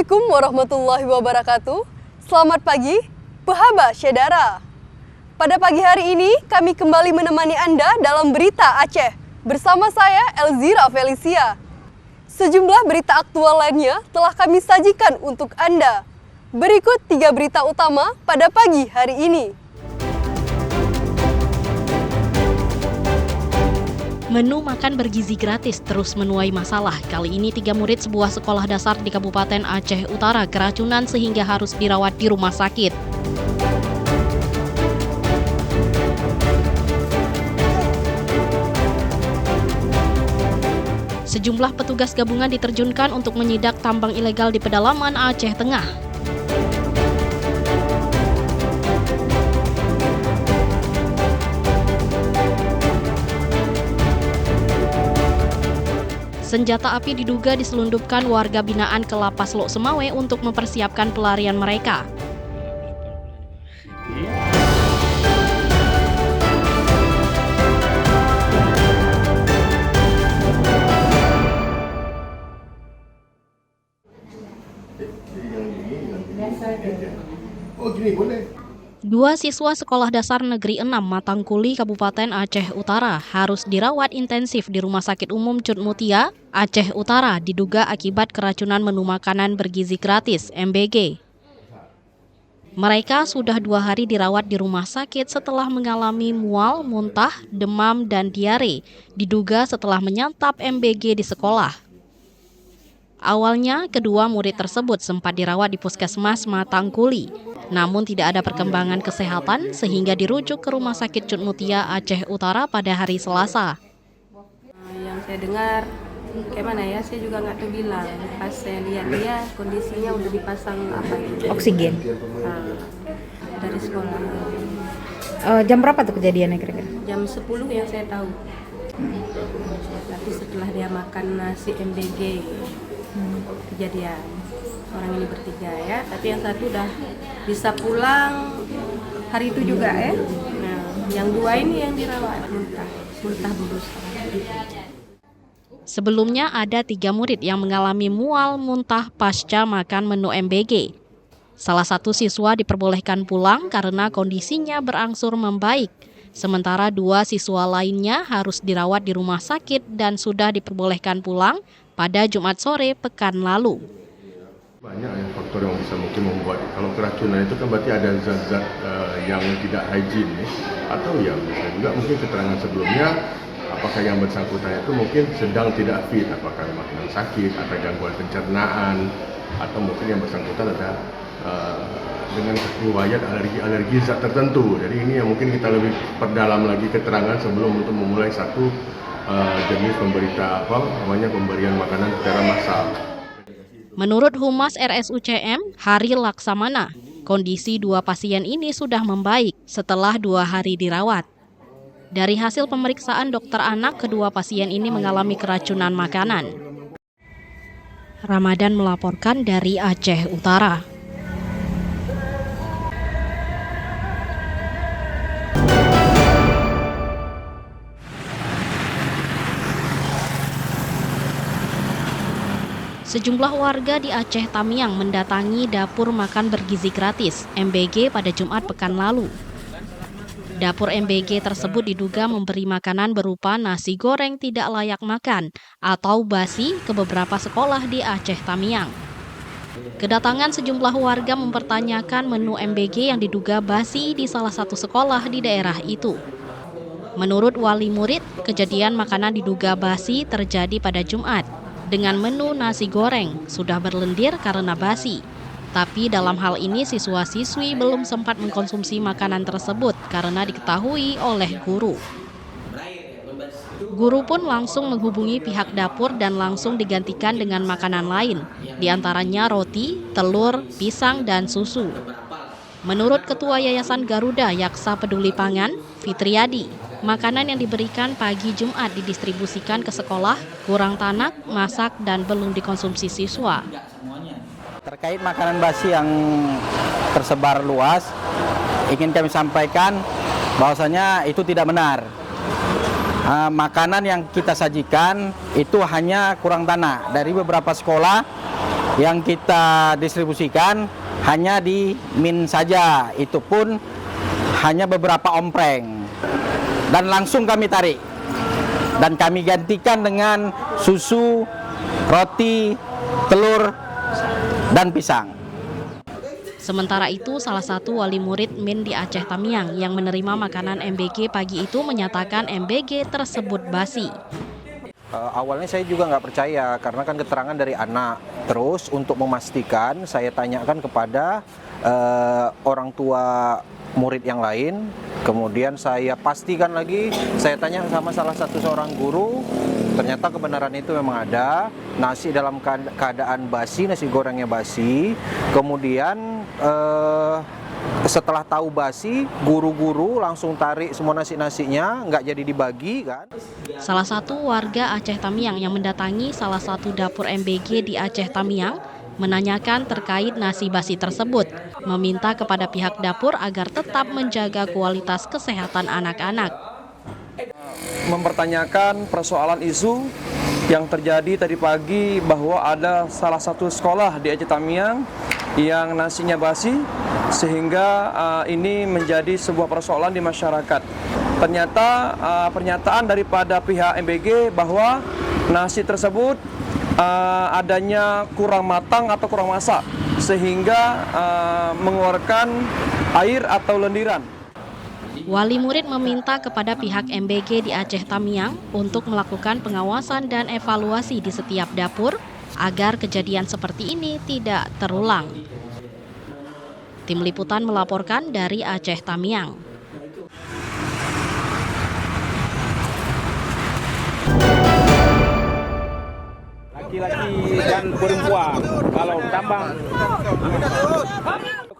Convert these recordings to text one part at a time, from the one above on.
Assalamualaikum warahmatullahi wabarakatuh. Selamat pagi, Pahaba Syedara. Pada pagi hari ini, kami kembali menemani Anda dalam Berita Aceh. Bersama saya, Elzira Felicia. Sejumlah berita aktual lainnya telah kami sajikan untuk Anda. Berikut 3 berita utama pada pagi hari ini. Menu makan bergizi gratis terus menuai masalah. Kali ini 3 murid sebuah sekolah dasar di Kabupaten Aceh Utara keracunan sehingga harus dirawat di rumah sakit. Sejumlah petugas gabungan diterjunkan untuk menyidak tambang ilegal di pedalaman Aceh Tengah. Senjata api diduga diselundupkan warga binaan ke Lapas Lok Semawe untuk mempersiapkan pelarian mereka. Oh gini boleh. 2 siswa Sekolah Dasar Negeri 6 Matangkuli, Kabupaten Aceh Utara harus dirawat intensif di Rumah Sakit Umum Cut Mutia, Aceh Utara, diduga akibat keracunan menu makanan bergizi gratis (MBG). Mereka sudah 2 hari dirawat di rumah sakit setelah mengalami mual, muntah, demam, dan diare, diduga setelah menyantap MBG di sekolah. Awalnya, kedua murid tersebut sempat dirawat di Puskesmas Matangkuli, namun tidak ada perkembangan kesehatan sehingga dirujuk ke Rumah Sakit Cut Mutia, Aceh Utara pada hari Selasa. Yang saya dengar, kayak mana ya, saya juga nggak tahu bilang. Pas saya lihat dia, kondisinya udah dipasang apa itu? Oksigen. Dari sekolah. Jam berapa tuh kejadiannya kira-kira? Jam 10 yang saya tahu. Tapi setelah dia makan nasi MBG, kejadian. Orang ini bertiga ya, tapi yang satu udah bisa pulang hari itu juga ya. Nah, yang 2 ini yang dirawat muntah berusaha. Sebelumnya ada 3 murid yang mengalami mual muntah pasca makan menu MBG. Salah satu siswa diperbolehkan pulang karena kondisinya berangsur membaik. Sementara 2 siswa lainnya harus dirawat di rumah sakit dan sudah diperbolehkan pulang pada Jumat sore pekan lalu. Banyak ya faktor yang bisa mungkin membuat, kalau keracunan itu kan berarti ada zat-zat yang tidak hygiene ya. Atau ya bisa juga mungkin keterangan sebelumnya apakah yang bersangkutan itu mungkin sedang tidak fit, apakah makanan sakit atau gangguan pencernaan, atau mungkin yang bersangkutan ada dengan riwayat alergi zat tertentu. Jadi ini yang mungkin kita lebih perdalam lagi keterangan sebelum untuk memulai satu jenis pemberian makanan secara massal. Menurut Humas RSUCM, Hari Laksamana, kondisi 2 pasien ini sudah membaik setelah 2 hari dirawat. Dari hasil pemeriksaan dokter anak, kedua pasien ini mengalami keracunan makanan. Ramadan melaporkan dari Aceh Utara. Sejumlah warga di Aceh Tamiang mendatangi dapur makan bergizi gratis MBG pada Jumat pekan lalu. Dapur MBG tersebut diduga memberi makanan berupa nasi goreng tidak layak makan atau basi ke beberapa sekolah di Aceh Tamiang. Kedatangan sejumlah warga mempertanyakan menu MBG yang diduga basi di salah satu sekolah di daerah itu. Menurut wali murid, kejadian makanan diduga basi terjadi pada Jumat. Dengan menu nasi goreng sudah berlendir karena basi. Tapi dalam hal ini siswa-siswi belum sempat mengkonsumsi makanan tersebut karena diketahui oleh guru. Guru pun langsung menghubungi pihak dapur dan langsung digantikan dengan makanan lain, diantaranya roti, telur, pisang, dan susu. Menurut Ketua Yayasan Garuda Yaksa Peduli Pangan, Fitriadi, makanan yang diberikan pagi Jumat didistribusikan ke sekolah, kurang tanak, masak, dan belum dikonsumsi siswa. Terkait makanan basi yang tersebar luas, ingin kami sampaikan bahwasanya itu tidak benar. Makanan yang kita sajikan itu hanya kurang tanak. Dari beberapa sekolah yang kita distribusikan hanya di min saja, itu pun hanya beberapa ompreng, dan langsung kami tarik dan kami gantikan dengan susu, roti, telur, dan pisang. Sementara itu, salah satu wali murid Min di Aceh Tamiang yang menerima makanan MBG pagi itu menyatakan MBG tersebut basi. Awalnya saya juga nggak percaya karena kan keterangan dari anak. Terus untuk memastikan saya tanyakan kepada orang tua murid yang lain. Kemudian saya pastikan lagi, saya tanya sama salah satu seorang guru. Ternyata kebenaran itu memang ada. Nasi dalam keadaan basi, nasi gorengnya basi. Kemudian setelah tahu basi, guru-guru langsung tarik semua nasi-nasinya, nggak jadi dibagi kan. Salah satu warga Aceh Tamiang yang mendatangi salah satu dapur MBG di Aceh Tamiang menanyakan terkait nasi basi tersebut, meminta kepada pihak dapur agar tetap menjaga kualitas kesehatan anak-anak. Mempertanyakan persoalan isu yang terjadi tadi pagi bahwa ada salah satu sekolah di Aceh Tamiang yang nasinya basi, sehingga ini menjadi sebuah persoalan di masyarakat. Ternyata pernyataan daripada pihak MBG bahwa nasi tersebut adanya kurang matang atau kurang masak, sehingga mengeluarkan air atau lendiran. Wali murid meminta kepada pihak MBG di Aceh Tamiang untuk melakukan pengawasan dan evaluasi di setiap dapur agar kejadian seperti ini tidak terulang. Tim Liputan melaporkan dari Aceh Tamiang. Laki-laki dan perempuan, kalau tambang.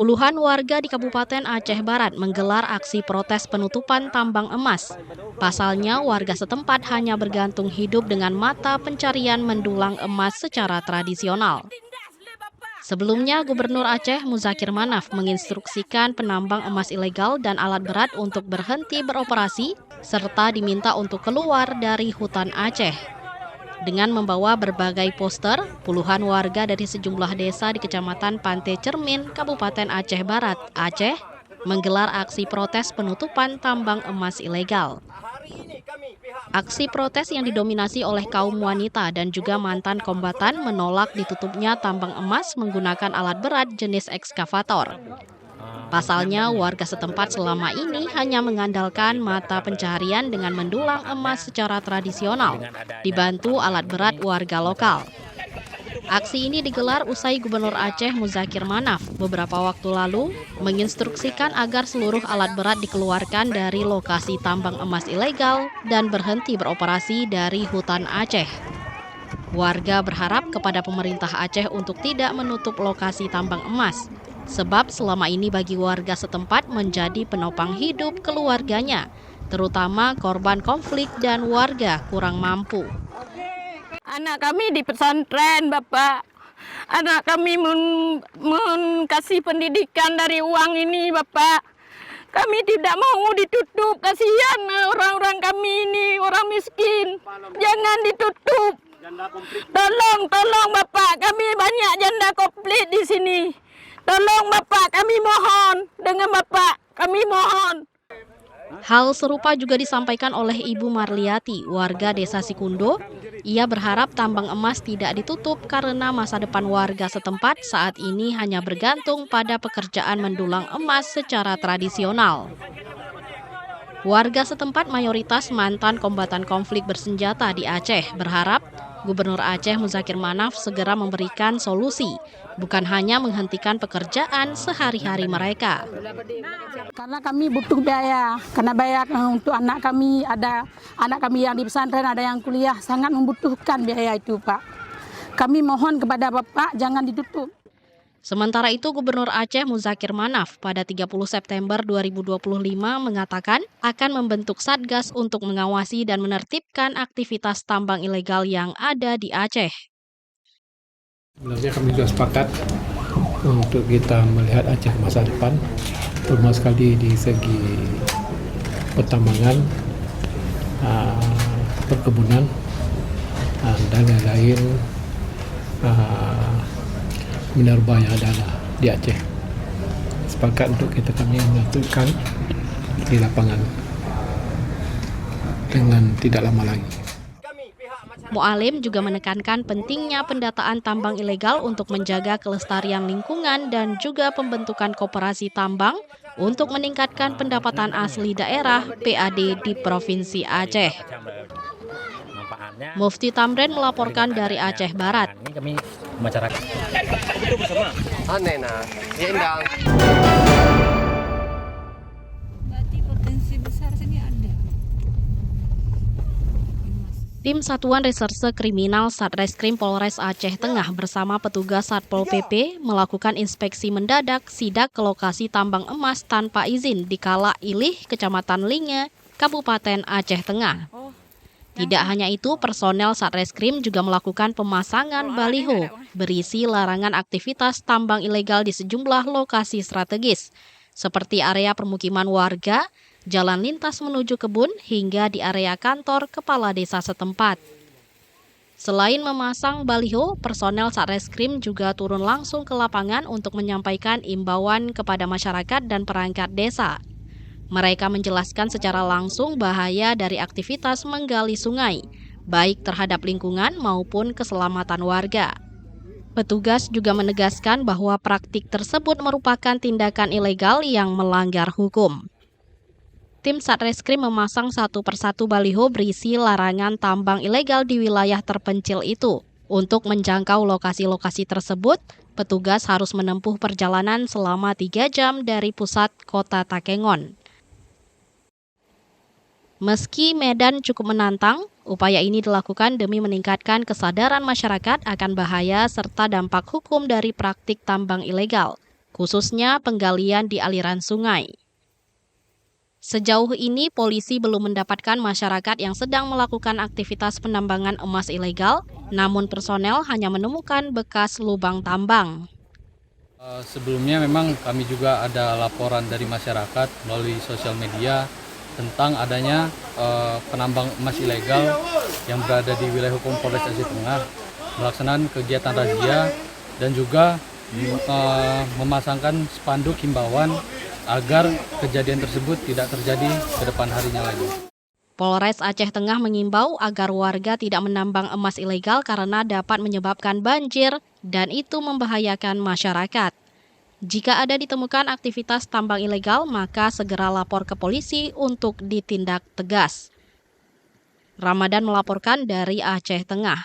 Puluhan warga di Kabupaten Aceh Barat menggelar aksi protes penutupan tambang emas. Pasalnya, warga setempat hanya bergantung hidup dengan mata pencarian mendulang emas secara tradisional. Sebelumnya, Gubernur Aceh Muzakir Manaf menginstruksikan penambang emas ilegal dan alat berat untuk berhenti beroperasi, serta diminta untuk keluar dari hutan Aceh. Dengan membawa berbagai poster, puluhan warga dari sejumlah desa di Kecamatan Pantai Cermin, Kabupaten Aceh Barat, Aceh, menggelar aksi protes penutupan tambang emas ilegal. Aksi protes yang didominasi oleh kaum wanita dan juga mantan kombatan menolak ditutupnya tambang emas menggunakan alat berat jenis ekskavator. Pasalnya, warga setempat selama ini hanya mengandalkan mata pencaharian dengan mendulang emas secara tradisional, dibantu alat berat warga lokal. Aksi ini digelar usai Gubernur Aceh Muzakir Manaf beberapa waktu lalu menginstruksikan agar seluruh alat berat dikeluarkan dari lokasi tambang emas ilegal dan berhenti beroperasi dari hutan Aceh. Warga berharap kepada pemerintah Aceh untuk tidak menutup lokasi tambang emas, sebab selama ini bagi warga setempat menjadi penopang hidup keluarganya, terutama korban konflik dan warga kurang mampu. Anak kami di pesantren, Bapak. Anak kami kasih pendidikan dari uang ini, Bapak. Kami tidak mau ditutup, kasihan orang-orang kami ini, orang miskin. Jangan ditutup. Tolong Bapak, kami banyak janda komplit di sini. Tolong Bapak, kami mohon. Dengan Bapak, kami mohon. Hal serupa juga disampaikan oleh Ibu Marliati, warga Desa Sikundo. Ia berharap tambang emas tidak ditutup karena masa depan warga setempat saat ini hanya bergantung pada pekerjaan mendulang emas secara tradisional. Warga setempat mayoritas mantan kombatan konflik bersenjata di Aceh berharap Gubernur Aceh Muzakir Manaf segera memberikan solusi, bukan hanya menghentikan pekerjaan sehari-hari mereka. Karena kami butuh biaya, karena biaya untuk anak kami, ada anak kami yang di pesantren, ada yang kuliah, sangat membutuhkan biaya itu, Pak. Kami mohon kepada Bapak jangan ditutup. Sementara itu, Gubernur Aceh Muzakir Manaf pada 30 September 2025 mengatakan akan membentuk Satgas untuk mengawasi dan menertibkan aktivitas tambang ilegal yang ada di Aceh. Sebenarnya kami sudah sepakat untuk kita melihat Aceh masa depan, terutama sekali di segi pertambangan, perkebunan, dan lain-lain. Minerbaya adalah di Aceh. Sepakat untuk kami melakukan di lapangan dengan tidak lama lagi. Mualim juga menekankan pentingnya pendataan tambang ilegal untuk menjaga kelestarian lingkungan dan juga pembentukan koperasi tambang untuk meningkatkan pendapatan asli daerah PAD di Provinsi Aceh. Mufti Tamrin melaporkan dari Aceh Barat. Tim Satuan Reserse Kriminal Satreskrim Polres Aceh Tengah bersama petugas Satpol PP melakukan inspeksi mendadak sidak ke lokasi tambang emas tanpa izin di Kala Ilih, Kecamatan Linge, Kabupaten Aceh Tengah. Tidak hanya itu, personel Satreskrim juga melakukan pemasangan baliho berisi larangan aktivitas tambang ilegal di sejumlah lokasi strategis, seperti area permukiman warga, jalan lintas menuju kebun, hingga di area kantor kepala desa setempat. Selain memasang baliho, personel Satreskrim juga turun langsung ke lapangan untuk menyampaikan imbauan kepada masyarakat dan perangkat desa. Mereka menjelaskan secara langsung bahaya dari aktivitas menggali sungai, baik terhadap lingkungan maupun keselamatan warga. Petugas juga menegaskan bahwa praktik tersebut merupakan tindakan ilegal yang melanggar hukum. Tim Satreskrim memasang satu persatu baliho berisi larangan tambang ilegal di wilayah terpencil itu. Untuk menjangkau lokasi-lokasi tersebut, petugas harus menempuh perjalanan selama 3 jam dari pusat kota Takengon. Meski medan cukup menantang, upaya ini dilakukan demi meningkatkan kesadaran masyarakat akan bahaya serta dampak hukum dari praktik tambang ilegal, khususnya penggalian di aliran sungai. Sejauh ini, polisi belum mendapatkan masyarakat yang sedang melakukan aktivitas penambangan emas ilegal, namun personel hanya menemukan bekas lubang tambang. Sebelumnya memang kami juga ada laporan dari masyarakat melalui sosial media tentang adanya penambang emas ilegal yang berada di wilayah hukum Polres Aceh Tengah, melaksanakan kegiatan razia dan juga memasangkan spanduk himbauan agar kejadian tersebut tidak terjadi ke depan harinya lagi. Polres Aceh Tengah mengimbau agar warga tidak menambang emas ilegal karena dapat menyebabkan banjir dan itu membahayakan masyarakat. Jika ada ditemukan aktivitas tambang ilegal, maka segera lapor ke polisi untuk ditindak tegas. Ramadan melaporkan dari Aceh Tengah.